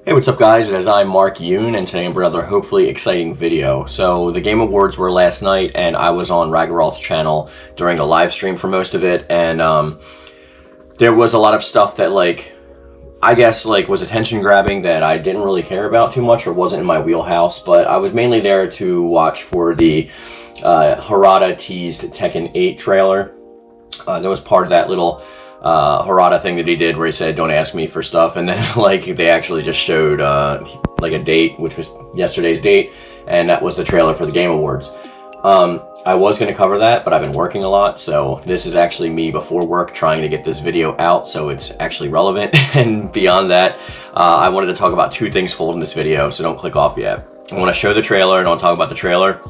Hey, what's up guys? It is I, Mark Yoon, and today I'm bringing another hopefully exciting video. So the Game Awards were last night, and I was on Raggarolth's channel during the live stream for most of it, and there was a lot of stuff that I guess was attention grabbing that I didn't really care about too much or wasn't in my wheelhouse, but I was mainly there to watch for the Harada teased Tekken 8 trailer. That was part of that little Harada thing that he did where he said, "Don't ask me for stuff," and then they actually just showed a date, which was yesterday's date, and that was the trailer for the Game Awards. I was going to cover that, but I've been working a lot, so this is actually me before work trying to get this video out, so it's actually relevant. And beyond that, I wanted to talk about two things fold in this video, so don't click off yet. I want to show the trailer, and I'll talk about the trailer.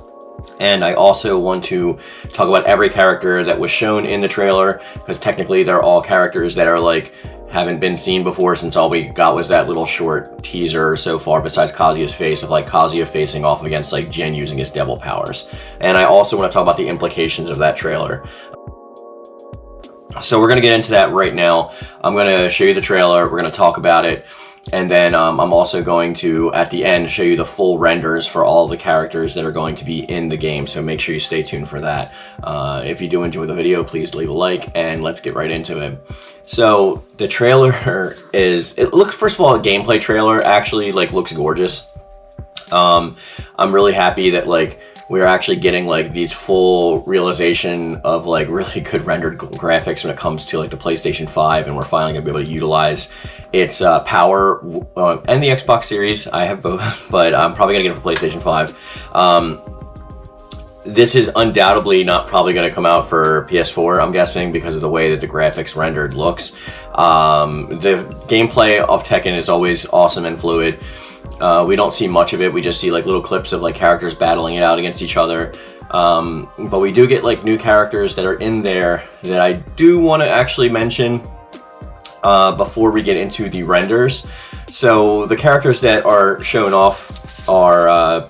And I also want to talk about every character that was shown in the trailer, because technically they're all characters that are haven't been seen before, since all we got was that little short teaser so far, besides Kazuya's face, of Kazuya facing off against Jin using his devil powers. And I also want to talk about the implications of that trailer. So we're going to get into that right now. I'm going to show you the trailer, we're going to talk about it, and then I'm also going to, at the end, show you the full renders for all the characters that are going to be in the game, so make sure you stay tuned for that. If you do enjoy the video, please leave a like, and let's get right into it. So, the trailer looks, first of all, a gameplay trailer actually, looks gorgeous. I'm really happy that, we're actually getting these full realization of really good rendered graphics when it comes to the PlayStation 5, and we're finally gonna be able to utilize its power and the Xbox Series. I have both, but I'm probably gonna get it for PlayStation 5. This is undoubtedly not probably going to come out for PS4, I'm guessing, because of the way that the graphics rendered looks. The gameplay of Tekken is always awesome and fluid. We don't see much of it. We just see little clips of characters battling it out against each other. But we do get new characters that are in there that I do want to actually mention before we get into the renders. So the characters that are shown off are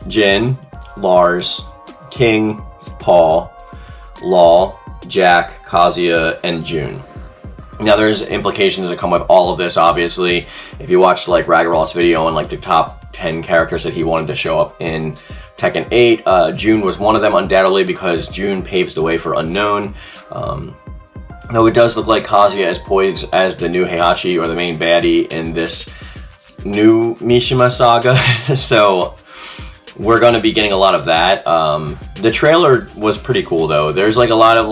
Jin, Lars, King, Paul, Law, Jack, Kazuya, and June. Now there's implications that come with all of this, obviously. If you watched Raggarolth's video on the top 10 characters that he wanted to show up in Tekken 8, June was one of them undoubtedly, because June paves the way for Unknown. Though it does look like Kazuya is poised as the new Heihachi, or the main baddie in this new Mishima saga. So we're going to be getting a lot of that. The trailer was pretty cool though. There's a lot of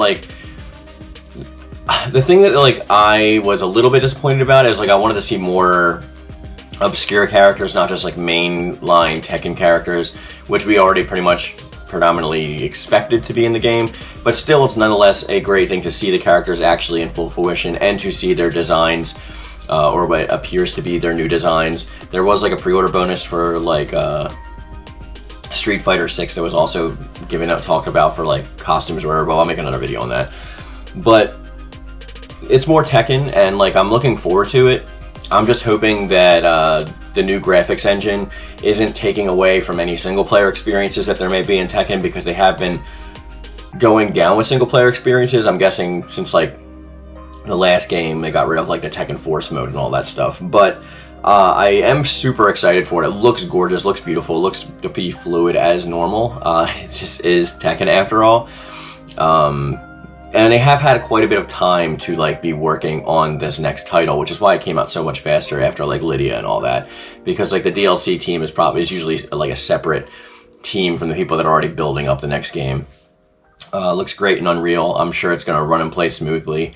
the thing that I was a little bit disappointed about is I wanted to see more obscure characters, not just mainline Tekken characters, which we already pretty much predominantly expected to be in the game. But still, it's nonetheless a great thing to see the characters actually in full fruition and to see their designs, or what appears to be their new designs. There was a pre-order bonus for Street Fighter 6 that was also given out, talked about for costumes or whatever, but I'll make another video on that. But it's more Tekken, and I'm looking forward to it. I'm just hoping that the new graphics engine isn't taking away from any single player experiences that there may be in Tekken, because they have been going down with single player experiences. I'm guessing since the last game they got rid of the Tekken Force mode and all that stuff. But I am super excited for it. It looks gorgeous, looks beautiful, looks to be fluid as normal. It just is Tekken after all. And they have had quite a bit of time to be working on this next title, which is why it came out so much faster after Lydia and all that. Because the DLC team is usually a separate team from the people that are already building up the next game. Looks great in Unreal. I'm sure it's going to run and play smoothly.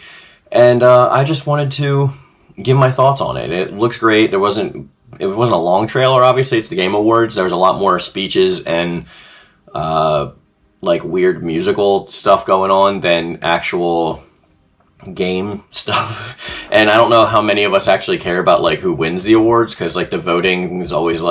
And I just wanted to give my thoughts on it. It looks great. It wasn't a long trailer, obviously. It's the Game Awards. There was a lot more speeches and weird musical stuff going on than actual game stuff. And I don't know how many of us actually care about who wins the awards, because the voting is always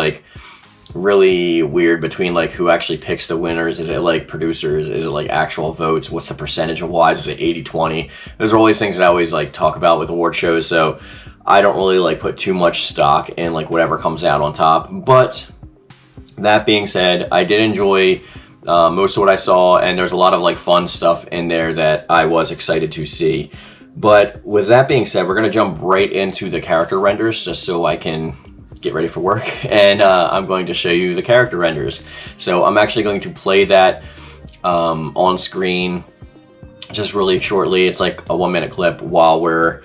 really weird between who actually picks the winners. Is it producers? Is it actual votes? What's the percentage of wise? Is it 80-20? Those are always things that I always talk about with award shows, so I don't really put too much stock in whatever comes out on top. But that being said, I did enjoy most of what I saw, and there's a lot of fun stuff in there that I was excited to see. But with that being said, we're going to jump right into the character renders, just so I can get ready for work, and I'm going to show you the character renders. So I'm actually going to play that on screen just really shortly. It's like a 1-minute clip while we're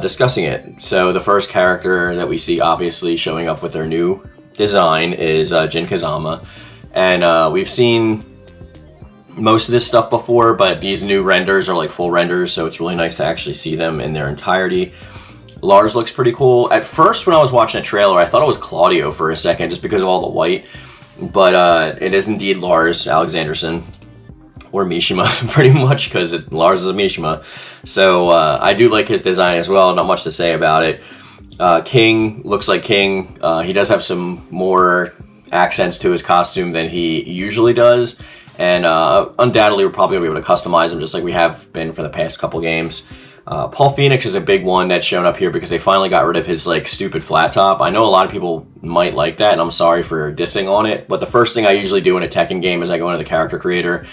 discussing it. So the first character that we see obviously showing up with their new design is Jin Kazama, and we've seen most of this stuff before, but these new renders are like full renders, so it's really nice to actually see them in their entirety. Lars looks pretty cool. At first when I was watching the trailer, I thought it was Claudio for a second just because of all the white, but it is indeed Lars Alexanderson, or Mishima, pretty much, because Lars is a Mishima. So I do like his design as well, not much to say about it. King looks like King. He does have some more accents to his costume than he usually does, and undoubtedly we're probably going to be able to customize him just like we have been for the past couple games. Paul Phoenix is a big one that's shown up here because they finally got rid of his like stupid flat top. I know a lot of people might like that, and I'm sorry for dissing on it, but the first thing I usually do in a Tekken game is I go into the character creator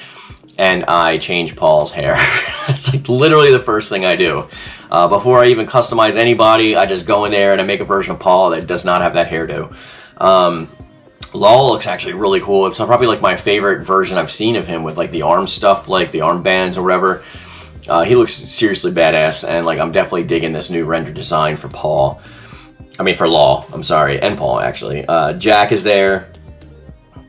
and I change Paul's hair. It's like literally the first thing I do. Before I even customize anybody, I just go in there and I make a version of Paul that does not have that hairdo. Law looks actually really cool. It's probably like my favorite version I've seen of him with like the arm stuff, like the arm bands or whatever. He looks seriously badass, and like I'm definitely digging this new render design for Paul. I mean for Law, I'm sorry, and Paul actually. Jack is there,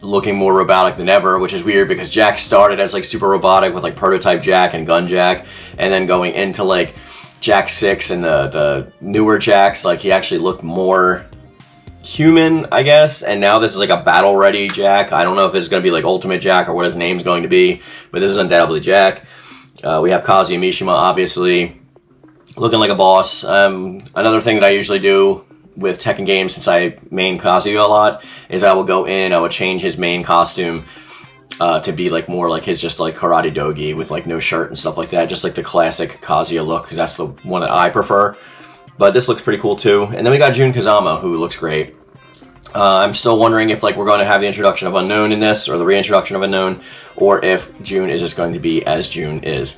looking more robotic than ever, which is weird because Jack started as like super robotic with like prototype Jack and gun Jack, and then going into like Jack 6 and the newer Jacks, like he actually looked more human, I guess, and now this is like a battle ready Jack. I don't know if it's going to be like Ultimate Jack or what his name's going to be, but this is undoubtedly Jack. We have Kazuya Mishima, obviously, looking like a boss. Another thing that I usually do with Tekken games, since I main Kazuya a lot, is I will go in, I will change his main costume to be like more like his just like karate dogi with like no shirt and stuff like that, just like the classic Kazuya look, because that's the one that I prefer. But this looks pretty cool too. And then we got Jun Kazama, who looks great. I'm still wondering if like we're going to have the introduction of Unknown in this, or the reintroduction of Unknown, or if June is just going to be as June is.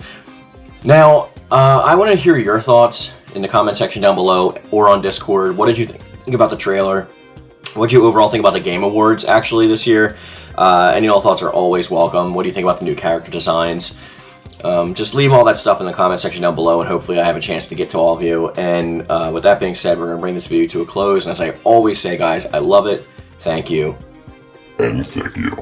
Now, I want to hear your thoughts in the comment section down below, or on Discord. What did you think about the trailer? What did you overall think about the Game Awards actually this year? Any all thoughts are always welcome. What do you think about the new character designs? Just leave all that stuff in the comment section down below, and hopefully I have a chance to get to all of you. And with that being said, we're going to bring this video to a close. And as I always say, guys, I love it. Thank you. And thank you.